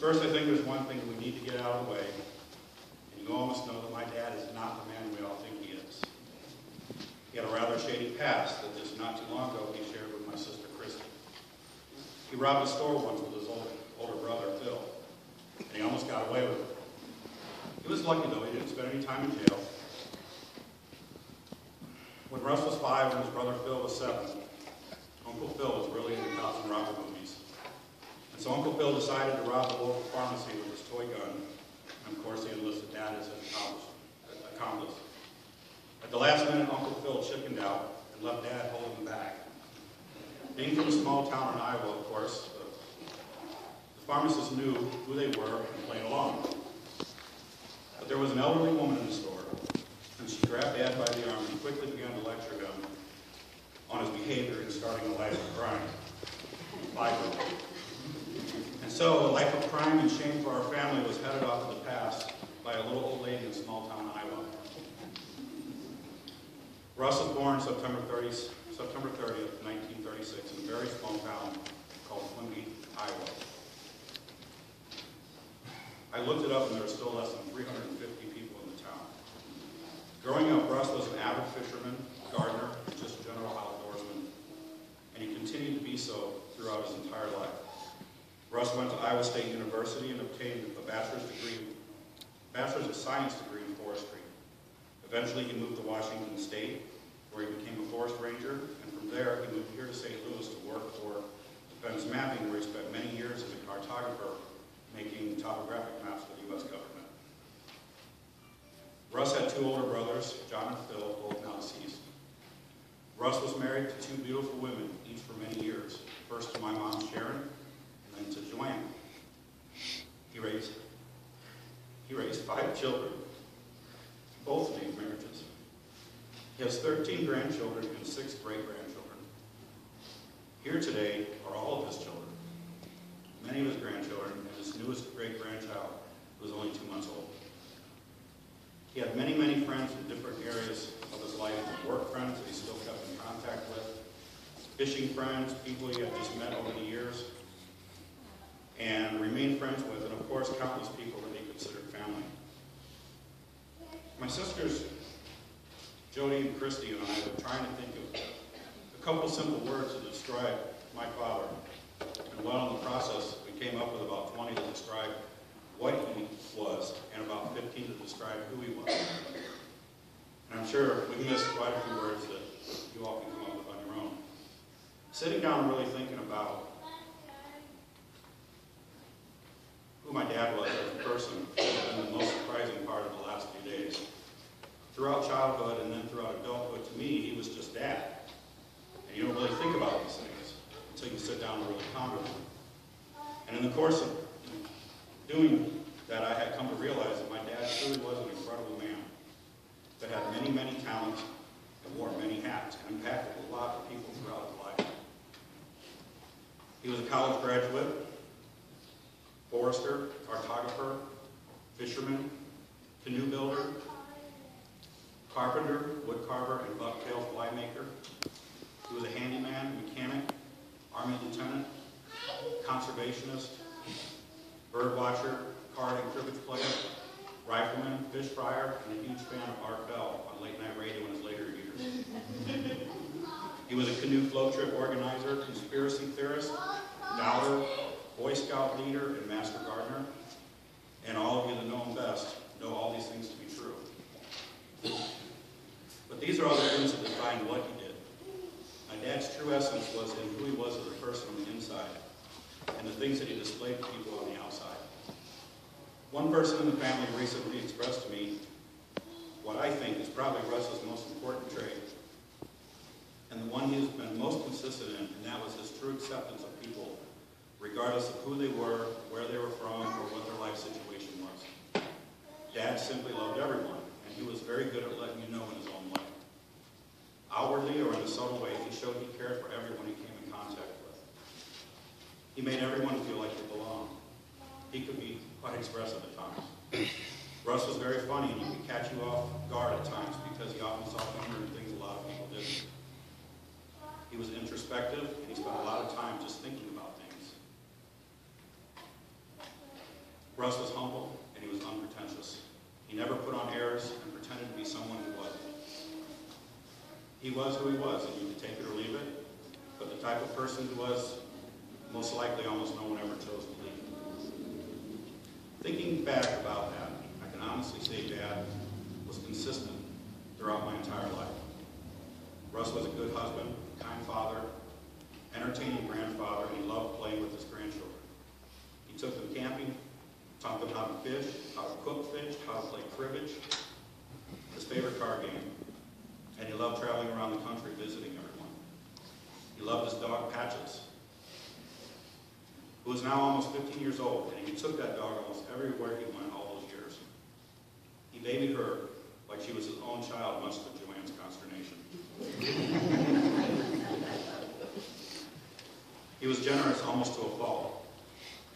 first, I think there's one thing we need to get out of the way. And you all must know that my dad is not the man we all think he is. He had a rather shady past that just not too long ago he shared with my sister Christy. He robbed a store once with his older brother, Phil, and he almost got away with it. He was lucky, though. He didn't spend any time in jail. When Russ was 5 and his brother Phil was 7, Uncle Phil was really into cops and robber movies. And so Uncle Phil decided to rob the local pharmacy with his toy gun. And of course, he enlisted Dad as his accomplice. At the last minute, Uncle Phil chickened out and left Dad holding him back. Being from a small town in Iowa, of course, the pharmacists knew who they were and played along. But there was an elderly woman in the store, and she grabbed Dad by the arm and quickly began to lecture him on his behavior in starting a life of crime. And so, a life of crime and shame for our family was headed off to the past by a little old lady in small town Iowa. Russ was born September 30th, 1936, in a very small town called Cline, Iowa. I looked it up, and there were still less than 350 people in the town. Growing up, Russ was an avid fisherman, gardener, and just a general outdoorsman, and he continued to be so throughout his entire life. Russ went to Iowa State University and obtained a bachelor's of science degree in forestry. Eventually, he moved to Washington State, where he became a forest ranger, and from there, he moved here to St. Louis to work for Defense Mapping, where he spent many years as a cartographer, making topographic maps for the U.S. government. Russ had 2 older brothers, John and Phil, both now deceased. Russ was married to 2 beautiful women, each for many years. First to my mom, Sharon, and then to Joanne. He raised 5 children, both named marriages. He has 13 grandchildren and 6 great-grandchildren. Here today are all of his children, many of his grandchildren, and his newest great-grandchild, who was only 2 months old. He had many, many friends in different areas of his life, work friends that he still kept in contact with, fishing friends, people he had just met over the years, and remained friends with, and of course, countless people that he considered family. My sisters, Jody and Christy, and I were trying to think of a couple simple words to describe my father. And while in the process, we came up with about 20 to describe what he was, and about 15 to describe who he was. And I'm sure we missed quite a few words that you all can come up with on your own. Sitting down and really thinking about who my dad was as a person has been the most surprising part of the last few days. Throughout childhood and then throughout adulthood, to me, he was just Dad. And you don't really think about these things until you sit down and really ponder them. And in the course of doing that, I had come to realize that my dad truly was an incredible man that had many, many talents and wore many hats and impacted a lot of people throughout his life. He was a college graduate, forester, cartographer, fisherman, canoe builder, carpenter, wood carver, and bucktail fly maker. He was a handyman, mechanic, Army lieutenant, conservationist, bird watcher, card and cribbage player, rifleman, fish fryer, and a huge fan of Art Bell on late night radio in his later years. He was a canoe float trip organizer, conspiracy theorist, doubter, Boy Scout leader, and master gardener. And all of you that know him best know all these things to be true. But these are all the things that define what he did. My dad's true essence was in who he was as a person on the inside, and the things that he displayed to people on the outside. One person in the family recently expressed to me what I think is probably Russell's most important trait, and the one he's been most consistent in, and that was his true acceptance of people, regardless of who they were, where they were from, or what their life situation was. Dad simply loved everyone, and he was very good at letting you know in his own way. Outwardly or in a subtle way, he showed he cared for everyone he came in contact with. He made everyone feel like they belonged. He could be quite expressive at times. Russ was very funny, and he could catch you off guard at times because he often saw humor in things a lot of people didn't. He was introspective, and he spent a lot of time just thinking about things. Russ was humble and he was unpretentious. He never put on airs and pretended to be someone he wasn't. He was who he was, and you could take it or leave it, but the type of person he was, most likely almost no one ever chose to leave. Thinking back about that, I can honestly say Dad was consistent throughout my entire life. Russ was a good husband, kind father, entertaining grandfather, and he loved playing with his grandchildren. He took them camping, taught them how to fish, how to cook fish, how to play cribbage, his favorite card game, and he loved traveling around the country visiting everyone. He loved his dog Patches, who is now almost 15 years old, and he took that dog almost everywhere he went all those years. He babied her like she was his own child, much to Joanne's consternation. He was generous almost to a fault,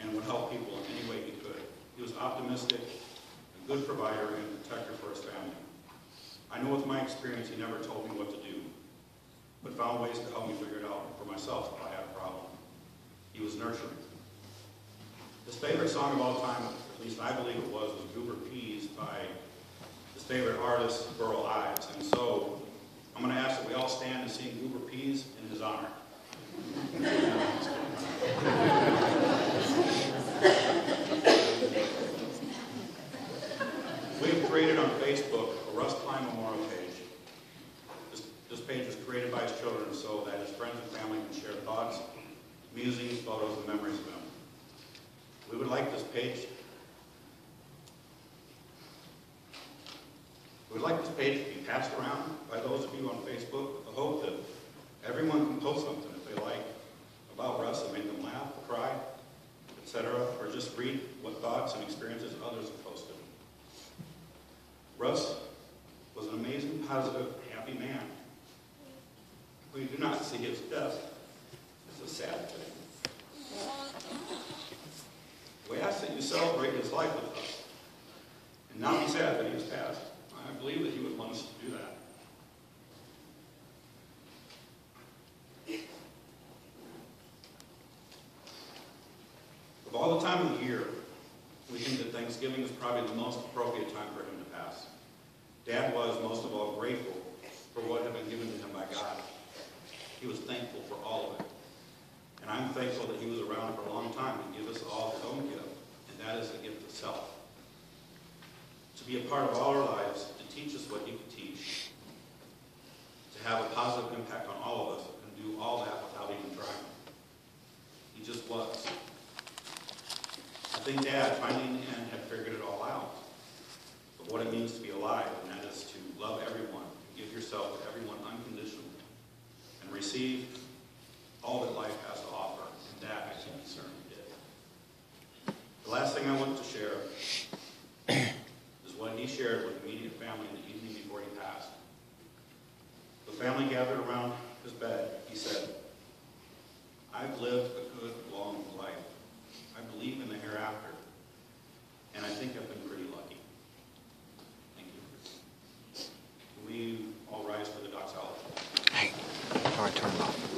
and would help people in any way he could. He was optimistic, a good provider, and protector for his family. I know with my experience he never told me what to do, but found ways to help me figure it out for myself if I had a problem. He was nurturing. His favorite song of all time, at least I believe it was Goober Peas by his favorite artist, Burl Ives. And so I'm going to ask that we all stand and sing Goober Peas in his honor. We have created on Facebook a Russ Cline memorial page. This page was created by his children so that his friends and family can share thoughts, musings, photos, and memories of him. We would like this page to be passed around by those of you on Facebook with the hope that everyone can post something if they like about Russ and make them laugh, cry, etc., or just read what thoughts and experiences others have posted. Russ was an amazing, positive, happy man. We do not see his death as a sad thing. We ask that you celebrate his life with us and not be sad that he has passed. I believe that he would want us to do that. Of all the time of the year, we think that Thanksgiving is probably the most appropriate time for him to pass. Dad was, most of all, grateful for what had been given to him by God. He was thankful for all of it. And I'm thankful that he was around for a long time to give us all his own gift, and that is the gift of self. To be a part of all our lives, to teach us what he could teach, to have a positive impact on all of us, and do all that without even trying. He just was. I think Dad finally in the end had figured it all out, but what it means to be alive, and that is to love everyone, and give yourself to everyone unconditionally, and receive all that life has to offer, and that I think he certainly did. The last thing I want to share is what he shared with the immediate family in the evening before he passed. The family gathered around his bed. He said, "I've lived a good, long life. I believe in the hereafter, and I think I've been pretty lucky." Thank you. Can we all rise for the doxology? Hey, all right, turn it off.